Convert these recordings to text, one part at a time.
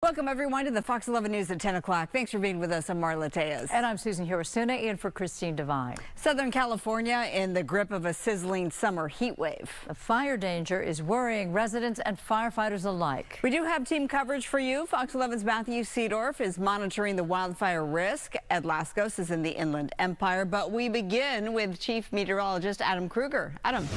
Welcome, everyone, to the Fox 11 News at 10 o'clock. Thanks for being with us. I'm Marla Tejas. And I'm Susan Hirosuna, in for Christine Devine. Southern California in the grip of a sizzling summer heat wave. The fire danger is worrying residents and firefighters alike. We do have team coverage for you. Fox 11's Matthew Seedorf is monitoring the wildfire risk. Ed Lascos is in the Inland Empire. But we begin with Chief Meteorologist Adam Kruger. Adam.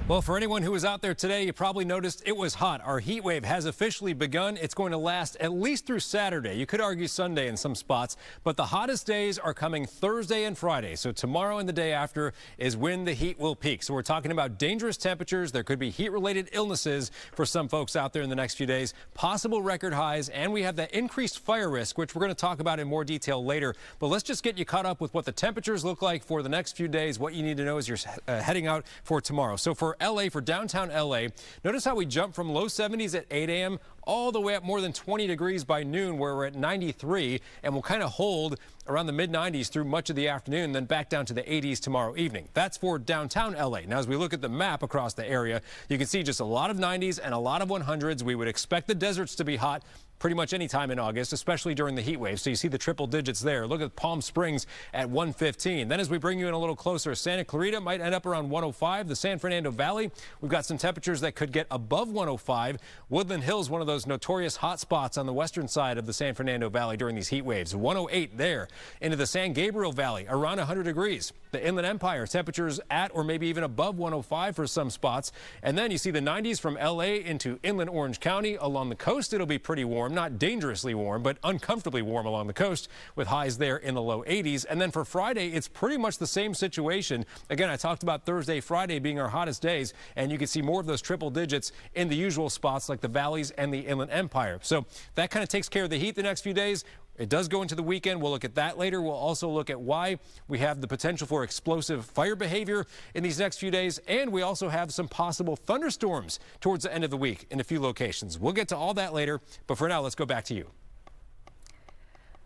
Well, for anyone who was out there today, you probably noticed it was hot. Our heat wave has officially begun. It's going to last at least through Saturday. You could argue Sunday in some spots, but the hottest days are coming Thursday and Friday. So tomorrow and the day after is when the heat will peak. So we're talking about dangerous temperatures. There could be heat-related illnesses for some folks out there in the next few days, possible record highs, and we have that increased fire risk, which we're going to talk about in more detail later. But let's just get you caught up with what the temperatures look like for the next few days, what you need to know as you're heading out for tomorrow. So for LA, for downtown LA, notice how we jump from low 70s at 8 a.m. all the way up more than 20 degrees by noon, where we're at 93, and we'll kind of hold around the mid-90s through much of the afternoon, then back down to the 80s tomorrow evening. That's for downtown LA. Now, as we look at the map across the area, you can see just a lot of 90s and a lot of 100s. We would expect the deserts to be hot pretty much any time in August, especially during the heat wave. So you see the triple digits there. Look at Palm Springs at 115. Then as we bring you in a little closer, Santa Clarita might end up around 105. The San Fernando Valley, we've got some temperatures that could get above 105. Woodland Hills, one of those notorious hot spots on the western side of the San Fernando Valley during these heat waves. 108 there. Into the San Gabriel Valley, around 100 degrees. The Inland Empire, temperatures at or maybe even above 105 for some spots. And then you see the 90s from LA into inland Orange County. Along the coast, it'll be pretty warm. Not dangerously warm, but uncomfortably warm along the coast, with highs there in the low 80s. And then for Friday, it's pretty much the same situation. Again, I talked about Thursday, Friday being our hottest days, and you can see more of those triple digits in the usual spots like the valleys and the Inland Empire. So that kind of takes care of the heat the next few days. It does go into the weekend. We'll look at that later. We'll also look at why we have the potential for explosive fire behavior in these next few days. And we also have some possible thunderstorms towards the end of the week in a few locations. We'll get to all that later. But for now, let's go back to you.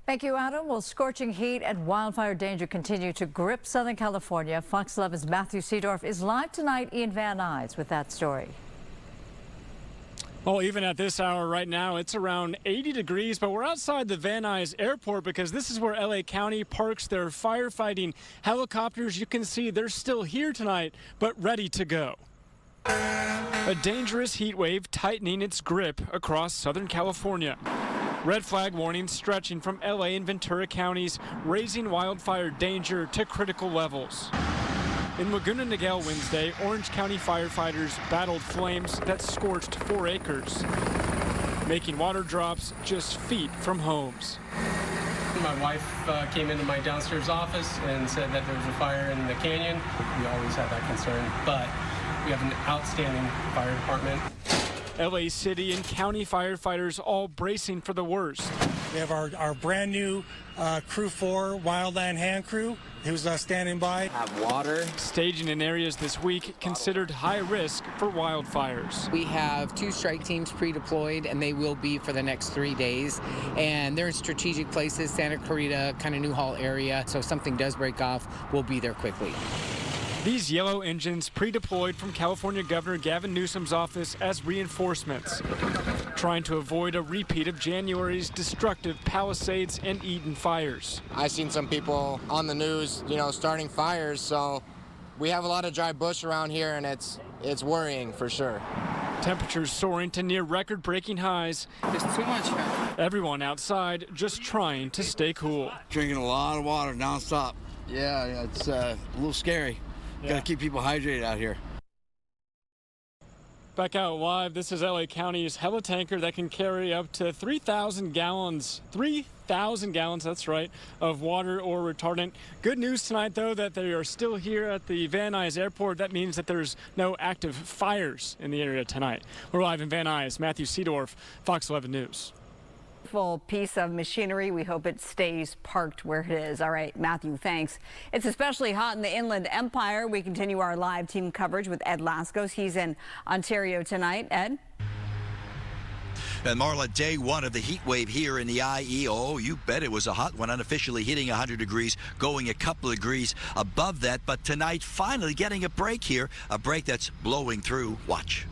Thank you, Adam. Well, scorching heat and wildfire danger continue to grip Southern California. Fox 11's Matthew Seedorf is live tonight in Van Nuys with that story. Well, even at this hour right now, it's around 80 degrees, but we're outside the Van Nuys airport because this is where LA County parks their firefighting helicopters. You can see they're still here tonight, but ready to go. A dangerous heat wave tightening its grip across Southern California. Red flag warnings stretching from LA and Ventura counties, raising wildfire danger to critical levels. In Laguna Niguel Wednesday, Orange County firefighters battled flames that scorched 4 acres, making water drops just feet from homes. My wife came into my downstairs office and said that there was a fire in the canyon. We always have that concern, but we have an outstanding fire department. LA City and county firefighters all bracing for the worst. We have our brand new Crew 4 Wildland Hand Crew who's standing by. Have water. Staging in areas this week considered high risk for wildfires. We have 2 strike teams pre-deployed, and they will be for the next 3 days. And they're in strategic places, Santa Clarita, kind of Newhall area. So if something does break off, we'll be there quickly. These yellow engines pre-deployed from California Governor Gavin Newsom's office as reinforcements, trying to avoid a repeat of January's destructive Palisades and Eden fires. I've seen some people on the news, starting fires, so we have a lot of dry bush around here, and it's worrying for sure. Temperatures soaring to near record-breaking highs. It's too much. Everyone outside just trying to stay cool. Drinking a lot of water nonstop. Yeah, it's a little scary. Got to keep people hydrated out here. Back out live, this is LA County's helitanker that can carry up to 3,000 gallons. 3,000 gallons, that's right, of water or retardant. Good news tonight, though, that they are still here at the Van Nuys airport. That means that there's no active fires in the area tonight. We're live in Van Nuys. Matthew Seedorf, Fox 11 News. Full piece of machinery. We hope it stays parked where it is. All right, Matthew, thanks. It's especially hot in the Inland Empire. We continue our live team coverage with Ed Lascos. He's in Ontario tonight. Ed? And Marla, day 1 of the heat wave here in the IE. Oh, you bet it was a hot one, unofficially hitting 100 degrees, going a couple of degrees above that. But tonight, finally getting a break here, a break that's blowing through. Watch.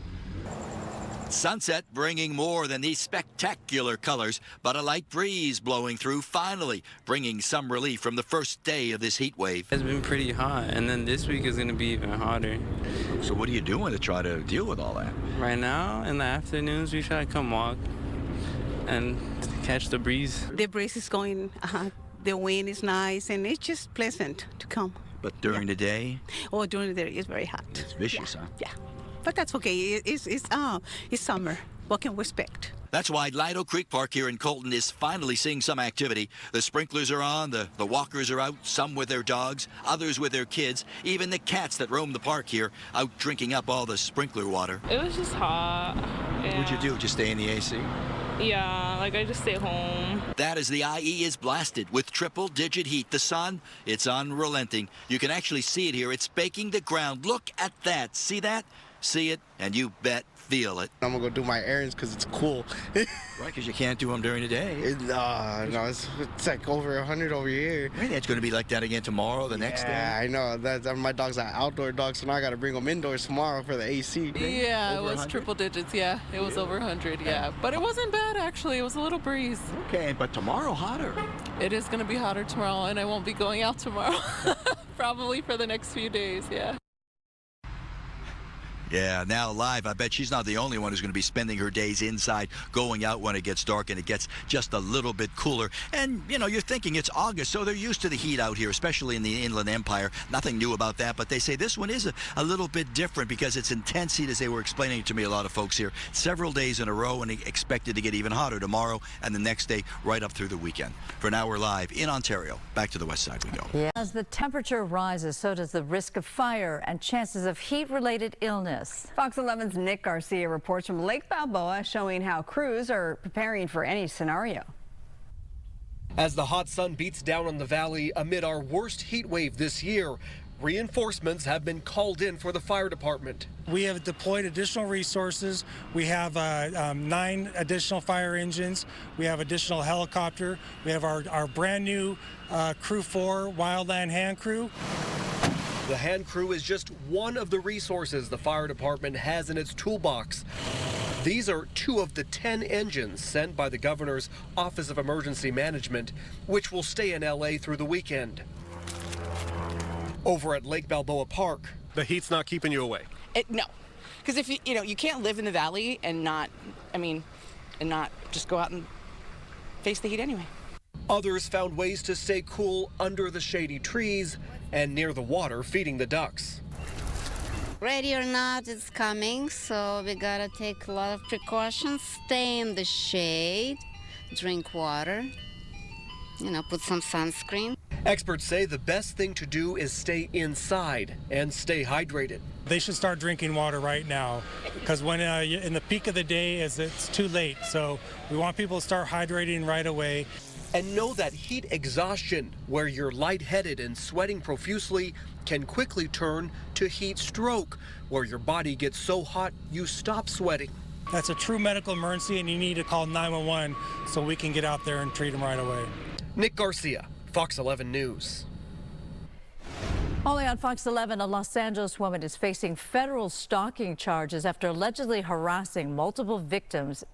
Sunset bringing more than these spectacular colors, but a light breeze blowing through finally bringing some relief from the first day of this heat wave. It's been pretty hot, and then this week is going to be even hotter. So what are you doing to try to deal with all that? Right now, in the afternoons, we try to come walk and catch the breeze. The breeze is going, the wind is nice, and it's just pleasant to come. But during the day? Oh, during the day, it's very hot. It's vicious, huh? Yeah. But that's okay. It's summer. What can we expect? That's why Lido Creek Park here in Colton is finally seeing some activity. The sprinklers are on, the walkers are out, some with their dogs, others with their kids, even the cats that roam the park here out drinking up all the sprinkler water. It was just hot. Yeah. What'd you do? Just stay in the AC? Yeah, like I just stay home. That as the IE is blasted with triple-digit heat. The sun, it's unrelenting. You can actually see it here. It's baking the ground. Look at that. See that? See it, and you bet feel it. I'm gonna go do my errands because it's cool. Right, because you can't do them during the day. No, it's like over 100 over here. Maybe it's going to be like that again tomorrow, the next day. Yeah, I know. My dog's an outdoor dog, so now I got to bring him indoors tomorrow for the AC. Yeah, Over it was 100? triple digits. Yeah, it was over 100. Yeah, but it wasn't bad actually. It was a little breeze. Okay, but tomorrow hotter. It is gonna be hotter tomorrow, and I won't be going out tomorrow. Probably for the next few days. Yeah. Yeah, now live, I bet she's not the only one who's going to be spending her days inside, going out when it gets dark and it gets just a little bit cooler. And, you know, you're thinking it's August, so they're used to the heat out here, especially in the Inland Empire. Nothing new about that, but they say this one is a little bit different because it's intense heat, as they were explaining to me, a lot of folks here. Several days in a row, and expected to get even hotter tomorrow and the next day right up through the weekend. For now, we're live in Ontario. Back to the west side we go. Yeah. As the temperature rises, so does the risk of fire and chances of heat-related illness. Fox 11's Nick Garcia reports from Lake Balboa, showing how crews are preparing for any scenario. As the hot sun beats down on the valley amid our worst heat wave this year, reinforcements have been called in for the fire department. We have deployed additional resources. We have 9 additional fire engines. We have additional helicopter. We have our brand new Crew 4 wildland hand crew. The hand crew is just one of the resources the fire department has in its toolbox. These are 2 of the 10 engines sent by the governor's Office of Emergency Management, which will stay in LA through the weekend. Over at Lake Balboa Park, the heat's not keeping you away. No, because if you can't live in the valley and not just go out and face the heat anyway. Others found ways to stay cool under the shady trees and near the water feeding the ducks. Ready or not, it's coming, so we gotta take a lot of precautions. Stay in the shade, drink water, put some sunscreen. Experts say the best thing to do is stay inside and stay hydrated. They should start drinking water right now, because when in the peak of the day, it's too late. So we want people to start hydrating right away. And know that heat exhaustion, where you're lightheaded and sweating profusely, can quickly turn to heat stroke, where your body gets so hot you stop sweating. That's a true medical emergency, and you need to call 911 so we can get out there and treat them right away. Nick Garcia, Fox 11 News. Only on Fox 11, a Los Angeles woman is facing federal stalking charges after allegedly harassing multiple victims.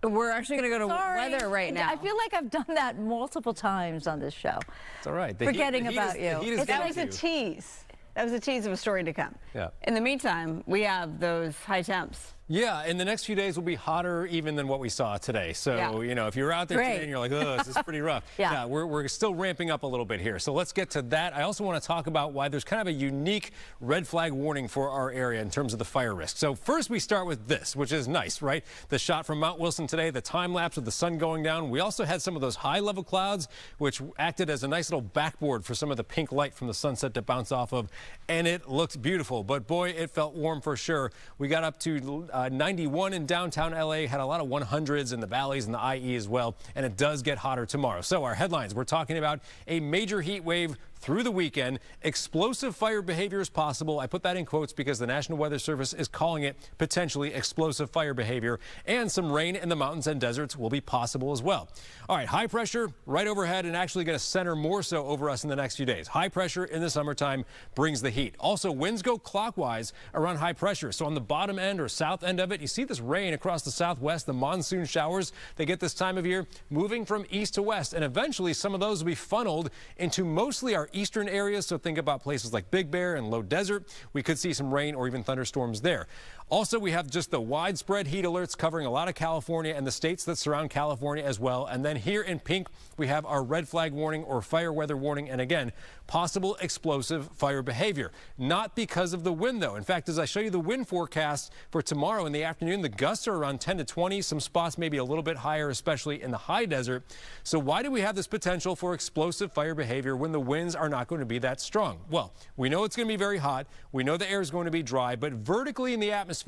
We're actually going to go to weather right now. I feel like I've done that multiple times on this show. It's all right. Forgetting about you. That was a tease. That was a tease of a story to come. Yeah. In the meantime, we have those high temps. Yeah, in the next few days will be hotter even than what we saw today. So, if you're out there today and you're like, oh, this is pretty rough. Yeah, we're still ramping up a little bit here. So let's get to that. I also want to talk about why there's kind of a unique red flag warning for our area in terms of the fire risk. So first we start with this, which is nice, right? The shot from Mount Wilson today, the time lapse of the sun going down. We also had some of those high level clouds, which acted as a nice little backboard for some of the pink light from the sunset to bounce off of. And it looked beautiful, but boy, it felt warm for sure. We got up to 91 in downtown LA, had a lot of 100s in the valleys and the IE as well, and it does get hotter tomorrow. So our headlines, we're talking about a major heat wave through the weekend. Explosive fire behavior is possible. I put that in quotes because the National Weather Service is calling it potentially explosive fire behavior, and some rain in the mountains and deserts will be possible as well. All right, high pressure right overhead and actually going to center more so over us in the next few days. High pressure in the summertime brings the heat. Also, winds go clockwise around high pressure. So on the bottom end or south end of it, you see this rain across the southwest, the monsoon showers they get this time of year moving from east to west. And eventually some of those will be funneled into mostly our eastern areas. So think about places like Big Bear and Low Desert. We could see some rain or even thunderstorms there. Also, we have just the widespread heat alerts covering a lot of California and the states that surround California as well. And then here in pink, we have our red flag warning or fire weather warning. And again, possible explosive fire behavior. Not because of the wind, though. In fact, as I show you the wind forecast for tomorrow in the afternoon, the gusts are around 10 to 20. Some spots maybe a little bit higher, especially in the high desert. So why do we have this potential for explosive fire behavior when the winds are not going to be that strong? Well, we know it's going to be very hot. We know the air is going to be dry, but vertically in the atmosphere,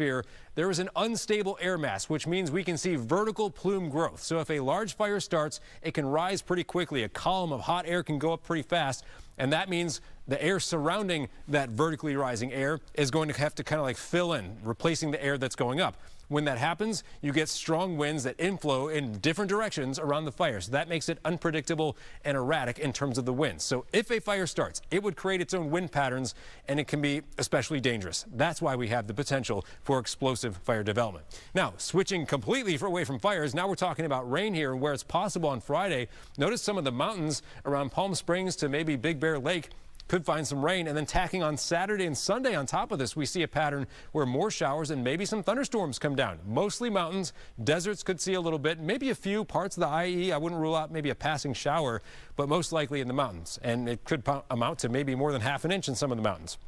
there is an unstable air mass, which means we can see vertical plume growth. So if a large fire starts, it can rise pretty quickly. A column of hot air can go up pretty fast. And that means the air surrounding that vertically rising air is going to have to kind of like fill in, replacing the air that's going up. When that happens, you get strong winds that inflow in different directions around the fire. So that makes it unpredictable and erratic in terms of the winds. So if a fire starts, it would create its own wind patterns, and it can be especially dangerous. That's why we have the potential for explosive fire development. Now, switching completely away from fires, now we're talking about rain here and where it's possible on Friday. Notice some of the mountains around Palm Springs to maybe Big Bear Lake could find some rain, and then tacking on Saturday and Sunday on top of this, we see a pattern where more showers and maybe some thunderstorms come down. Mostly mountains. Deserts could see a little bit, maybe a few parts of the IE. I wouldn't rule out maybe a passing shower, but most likely in the mountains. And it could amount to maybe more than ½ an inch in some of the mountains.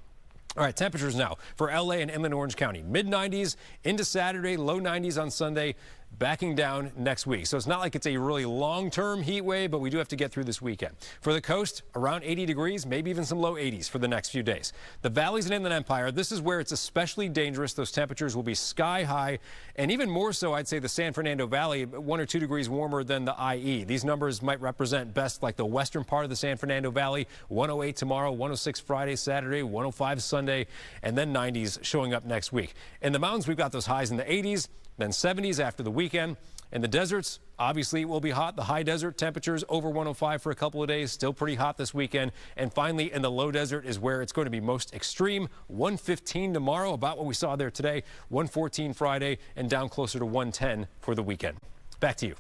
All right, temperatures now for LA and inland Orange County. Mid-90s into Saturday, low 90s on Sunday, backing down next week. So it's not like it's a really long-term heat wave, but we do have to get through this weekend. For the coast, around 80 degrees, maybe even some low 80s for the next few days. The valleys and inland empire, this is where it's especially dangerous. Those temperatures will be sky high, and even more so, I'd say the San Fernando Valley, 1 or 2 degrees warmer than the IE. These numbers might represent best like the western part of the San Fernando Valley. 108 tomorrow, 106 Friday, Saturday, 105 Sunday, and then 90s showing up next week. In the mountains, we've got those highs in the 80s, then 70s after the weekend. In the deserts, obviously it will be hot. The high desert temperatures over 105 for a couple of days, still pretty hot this weekend. And finally, in the low desert is where it's going to be most extreme. 115 tomorrow, about what we saw there today. 114 Friday, and down closer to 110 for the weekend. Back to you.